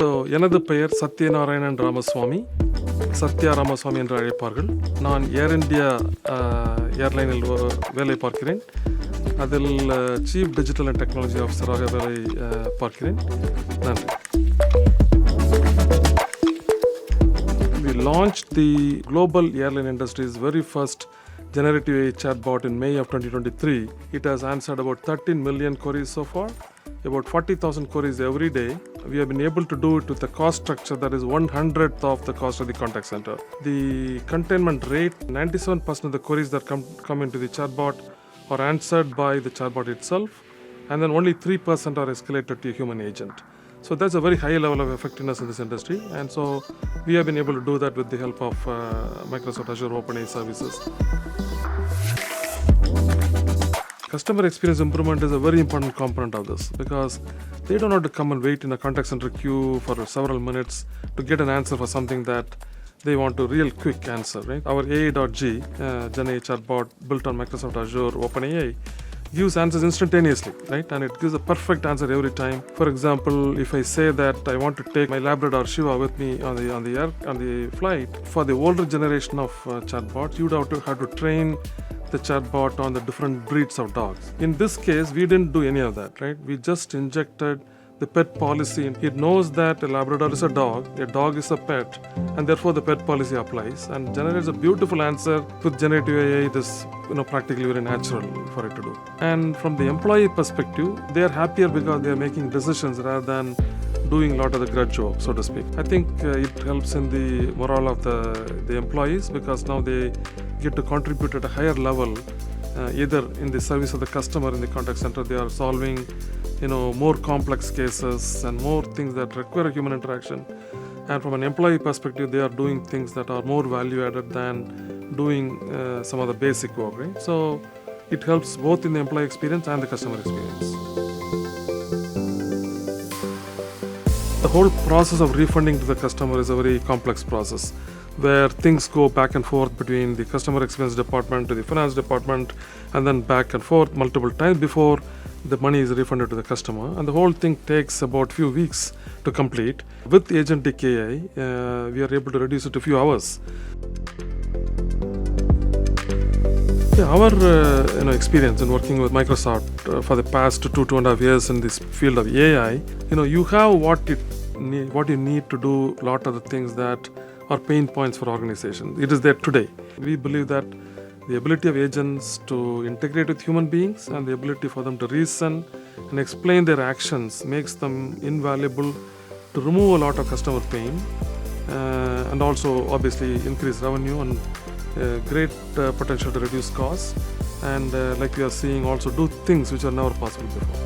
So எனது பெயர் சத்யநாராயணன் ராமசுவாமி, சத்யா ராமசுவாமி என்று அழைப்பார்கள். நான் ஏர் இந்தியா ஏர்லைனில் வேலை பார்க்கிறேன். அதில் சீஃப் டிஜிட்டல் அண்ட் டெக்னாலஜி ஆஃபீஸராக வேலை பார்க்கிறேன். நன்றி. We launched the global airline industry's very first generative AI chatbot in May of 2023. It has answered about 13 million queries so far, about 40,000 queries every day. We have been able to do it with a cost structure that is 1/100th of the cost of the contact center. The containment rate, 97% of the queries that come into the chatbot are answered by the chatbot itself, and then only 3% are escalated to a human agent. So that's a very high level of effectiveness in this industry, and so we have been able to do that with the help of Microsoft Azure OpenAI services. Customer experience improvement is a very important component of this, because they don't have to come and wait in a contact center queue for several minutes to get an answer for something that they want a real quick answer, right? Our AI.G, Gen AI chatbot built on Microsoft Azure OpenAI, gives answers instantaneously, right? And it gives a perfect answer every time. For example, if I say that I want to take my Labrador Shiva with me on the flight, for the older generation of chatbots, you'd have to train the chatbot on the different breeds of dogs. In this case, we didn't do any of that, right? We just injected the pet policy. It knows that a Labrador is a dog is a pet, and therefore the pet policy applies and generates a beautiful answer. With generative AI, it is practically very natural for it to do. And from the employee perspective, they are happier because they are making decisions rather than doing a lot of the grudge work, so to speak. I think it helps in the morale of the employees, because now they get to contribute at a higher level, either in the service of the customer in the contact center. They are solving more complex cases and more things that require human interaction. And from an employee perspective, they are doing things that are more value added than doing some of the basic work, right? So it helps both in the employee experience and the customer experience. The whole process of refunding to the customer is a very complex process, where things go back and forth between the customer experience department to the finance department, and then back and forth multiple times before the money is refunded to the customer. And the whole thing takes about few weeks to complete. With Agentic AI, we are able to reduce it to a few hours. Our experience in working with Microsoft for the past 2.5 years in this field of AI, you have what you need to do a lot of the things that are pain points for organizations. It is there today. We believe that the ability of agents to integrate with human beings and the ability for them to reason and explain their actions makes them invaluable to remove a lot of customer pain, and also obviously increase revenue and great potential to reduce costs, and like we are seeing, also do things which are never possible before.